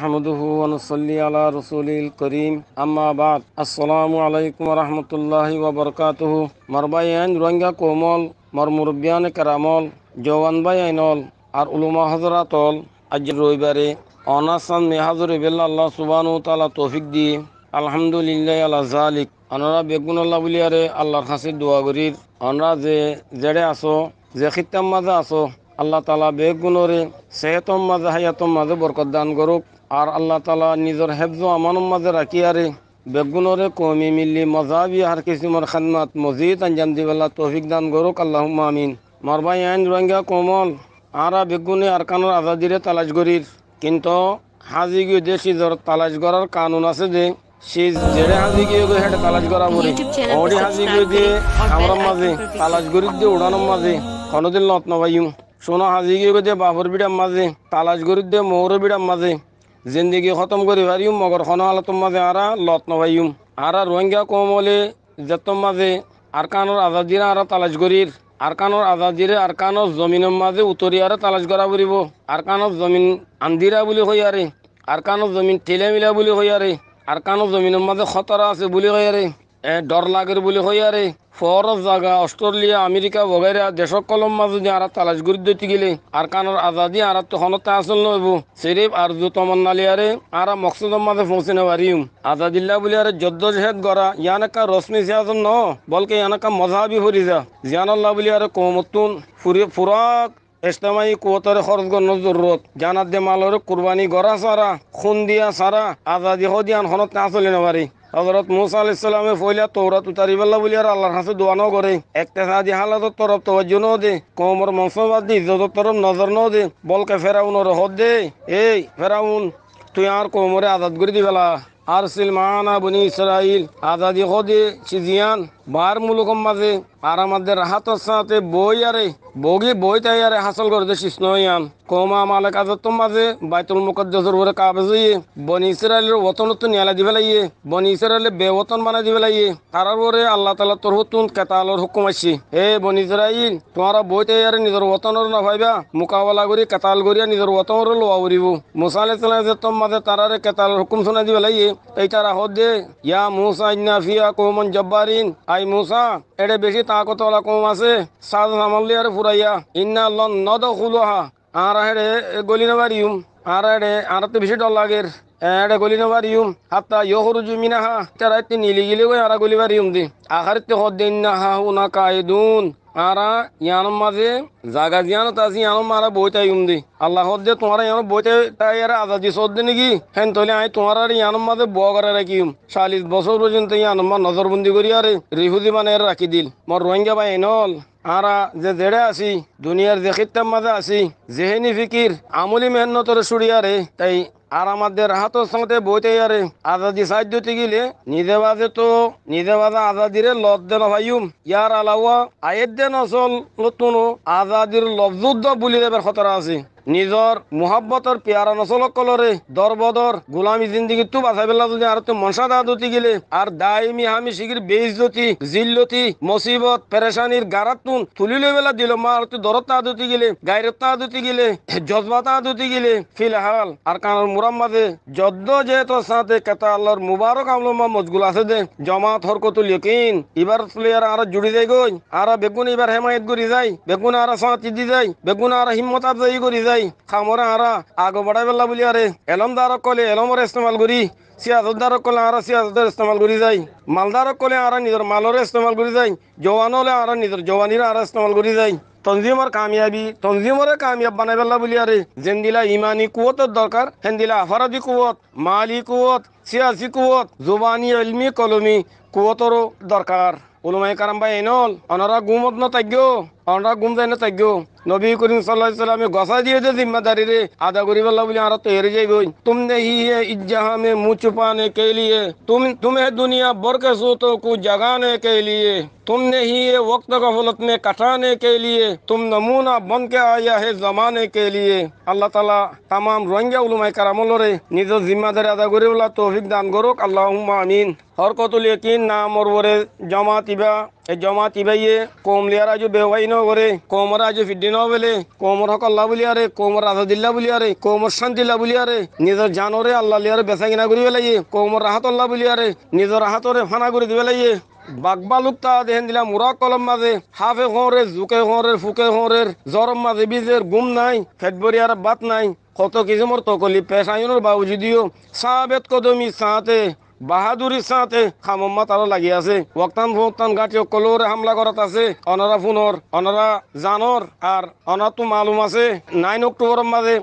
نحمده ونصلي على رسوله الكريم أما بعد السلام عليكم ورحمة الله وبركاته مربيان رنجا كومول مرمربيان كرامول جوان بيانول আর উলুমা হজরাতল আজ রবিবারে অনাসান মেহাজুর বেল্লা আল্লাহ সুবহানাহু ওয়া তাআলা তৌফিক দিয়ে আলহামদুলিল্লাহ আলা জালিক আনরা বেগুনাল্লাহ বলিয়ারে আল্লাহর কাছে দোয়া করির আনরা যে জেড়ে আসো যে খিতাম মাঝে আসো আল্লাহ তাআলা বেগুনরে সেহতম মাঝে হায়াতম মাঝে বরকত দান করুক আর আল্লাহ তাআলা নিজের হেফজ আমানুম মাঝে রাখিয়ারে বেগুনরে কওমি মিল্লি মজাবি আর কিসিমর খিদমত মজিদ আঞ্জাম দিবেল্লাহ তৌফিক দান করুক আল্লাহুম্মা আমিন মারবাই আইন রোহিঙ্গা কোমল আরা বেগুনে আরকানোর আজাদিরে তালাশ করির কিন্তু হাজি গিয়ে দেশি তালাশ করার কানুন আছে যে সে জেড়ে হাজি গিয়ে হেঁটে তালাশ করা বলি ওডি হাজি গিয়ে দিয়ে আমরা মাঝে তালাশ করির দিয়ে উড়ানোর মাঝে কোনোদিন লত নবাইম সোনা হাজি গিয়ে দিয়ে বাবর বিড়ার মাঝে তালাশ করির দিয়ে মৌর বিড়ার মাঝে জিন্দিগি খতম করি পারিম মগর খন হালতম মাঝে আরা লত নবাইম আরা রোহিঙ্গা কোমলে যেতম মাঝে আরকানোর আজাদিরা আরা তালাশ করির আরকানোর আজাদিরে আরকানোর জমিনের মাঝে উতরিয়ারে তালাশ করা পড়িব আরকানোর জমিন আন্দিরা বুলি হইয়ারে আরকানোর জমিন ঠেলে মিলা বুলি হইয়ারে আরকানোর জমিনের মাঝে খতরা আছে বুলি হইয়ারে ডর লাগের বুলি হইয়ারে ফরজ জায়গা অস্ট্রেলিয়া আমেরিকা বগেরা দেশক কলম মাঝে যে আর তালাশ করে দিতে গেলে আরকানোর আজাদি আর তখনতে আসল নইব সিরিফ আর জু তমন্নালিয়ারে আর মকসুদের মাঝে পৌঁছে নেবারিম আজাদিল্লা বলি আরে যদ্দ জেহেদ গড়া ইয়ান একটা রশ্মি সিয়াজন ন বলকে ইয়ান একটা মজাবি হরি যা জিয়ানুল্লাহ বলি আরে কৌমতুন ফুরাক ইজতেমাই কুয়াতরে খরচ করার জরুরত জানাত দে মালরে কুরবানি গড়া সারা খুন দিয়া সারা আজাদি হদিয়ান খনত আসলে নেবারি হযরত মুসা আলাইহিস সালামে ফয়লা তওরাত উতারিবাল্লাহ বলি আর আল্লাহর কাছে দোয়া ন করে ইকতিসাদি হালাতত তরফ তাওয়াজ্জু ন দে কওমর মনসবাদ দি ইজ্জত তরফ নজর ন দে বলকে ফেরাউনের হদ দে এই ফেরাউন তুই আর কওমরে আজাদ করে দিবেলা আর সিলমানা বনি ইসরাইল আজাদি হদে সিজিয়ান বার মুলুকম মাঝে আর আমাদের রাহাতর সাথে বই আরে বই তাই আরে হাসল করতে শিষ্ণয়ান কমা মালিক আজতম মাঝে বাইতুল মুকদ্দাসের উপরে কাবেজ হইয়ে বনি ইসরাইলের ওতনত নিয়ালা দিবে লাগিয়ে বনি ইসরাইলের বেওতন বানাই দিবে লাগিয়ে তারার পরে আল্লাহ তাআলা তোর হতুন কেতালর হুকুম আসছি হে বনি ইসরাইল তোমারা বই তাই আরে নিজের ওতনের না ভাইবা মোকাবেলা করি কেতাল করিয়া নিজের ওতনের লোয়া উড়িব মুসা আলাইহিস সালাম মাঝে তারারে কেতালর হুকুম শোনা দিবে লাগিয়ে এই তারা হদ দে ইয়া মুসা ইন্না ফিয়া কওমান জব্বারিন আই মুসা এড়ে বেশি তাকতওয়ালা কম আছে সাজ আমলি আর ফুরাইয়া ইন্না লন নদখুলুহা আর হেড়ে গলি নবারিউম আর হেড়ে আর তো বেশি ডর লাগের এড়ে গলি নবারিউম হাত্তা ইখরুজু মিনাহা তারা তে নিলি গিলে কই আর গলি বারিউম দি আখারতে হদিন্না হা হুনা কায়দুন আরা ইয়ানোর মাঝে জাগা জিয়ানো তাছি ইয়ানো মারা বইটাই দি আল্লাহ হদ্দে তোমার ইয়ানো বইতে তাই আর আজাদি সদ্দে নাকি হেন তলে আই তোমার আর ইয়ানোর মাঝে ব করে রাখিম 40 বছর পর্যন্ত ইয়ানোর মা নজরবন্দি করি আরে রিহুদি মানে রাখি দিল মোর রোহিঙ্গা ভাই নল আরা যে জেড়ে আছি দুনিয়ার যে খিত্তার মাঝে আছি জেহেনি ফিকির আমলি মেহনতর সুড়িয়ারে তাই আর আমাদের হাতের সঙ্গে বইতে আরে আজাদি সাহায্য গেলে নিজে বাজে আজাদিরে লদ দেন ভাইম ইয়ার আলাওয়া আয়ের দেন অসল নতুন আজাদির লফযুদ্ধ বুলি দেবার খতরা আছে নিজর মোহাব্বতর পেয়ারা নসল কলরে দরবদর গোলামি জিন্দিগি তু বাঁচাই পেলা যদি আর তো মনসা দাদতি গেলে আর দায়মি হামি শিগির বেইজ্জতি জিল্লতি মুসিবত পেরেশানির গারাতুন তুলি লই বেলা দিল মা আর তো দরতা আদতি গেলে গায়রতা আদতি গেলে জজবাতা আদতি গেলে ফিলহাল আর কানের মুরাম মাঝে যদ্দ যে তোর সাথে কেতা আল্লাহর মুবারক আমলো মা মজগুল আছে দে জমাত হরকতুল ইয়াকিন এবার প্লেয়ার আর জুড়ি যায় গই আর বেগুন এবার হেমায়েত করি যায় বেগুন আর সাথ দি যায় বেগুন আর হিম্মত আফজাই করি খামরে আরা আগ বাড়াই বেলা বলি আরে এলমদারক কলে এলমর ইস্তেমাল করি সিয়াজতদারক কলে আরা সিয়াজতের ইস্তেমাল করি যাই মালদারক কলে আরা নিজের মালরে ইস্তেমাল করি যাই জওয়ান হলে আরা নিজের জওয়ানিরা আরা ইস্তেমাল করি যাই তনজিমর কামিয়াবি তনজিমরে কামিয়াব বানাই বেলা বলি আরে যেন দিলা ইমানি কুয়তের দরকার হেন দিলা আফারাদি কুয়ত মালি কুয়ত সিয়াসি কুয়ত জুবানি ইলমি কলমি কুয়তরও দরকার উলামায়ে কারাম ভাই এনল অনারা গুমত ন তাগ্য অনারা গুম যায় না তাগ্য নবী করিম সাল্লাল্লাহু আলাইহি সাল্লামে গসা দিয়ে যে জিম্মেদারি রে আদা করি বল্লা বলি আর তো হেরে যাইবই तुमने ही है इस जहां में मुंह छुपाने के लिए तुम्हें दुनिया भर के सोतों को जगाने के लिए तुमने ही ये वक्त गफलत में कटाने के लिए तुम नमूना बन के आया है जमाने के लिए আল্লাহ তাআলা तमाम রোহিঙ্গা উলামায়ে কারামলরে নিজ জিম্মেদারি আদা করি বলা তৌফিক দান করুক আল্লাহুম্মা আমিন হরকতুল ইয়াকিন নামর ওরে জামাত ইবা এই জমাত ইবাইয়ে কমলিয়ার আজ বেওয়াই ন করে কোমর আজ ফিডি ন বলে কোমর হকল্লা বলি আরে কোমর রাজদিল্লা বলি আরে কোমর শান্তিল্লা বলি আরে নিজের জানরে আল্লাহ লিয়ারে বেচা কিনা করি বেলাইয়ে কোমর রাহাতল্লা বলি আরে নিজের হাতরে ফানা করে দিবে লাইয়ে বাগবালুকতা দেহেন দিলা মুরাক কলম মাঝে হাফে খোঁরে জুকে খোঁরের ফুকে খোঁরের জরম মাঝে বীজের গুম নাই ফেটবরি আর বাত নাই কত কিছু মোর তকলি পেশায়নের বাবু যদিও সাবেত কদমি সাথে বাহাদুরির সাথে খামম্মা তারও লাগি আছে ওক্তান ভোক্তান গাঠি কলোরে হামলা করাত আছে অনারা ফোনর অনারা জানর আর অনার তো মালুম আছে 9 অক্টোবরের মাঝে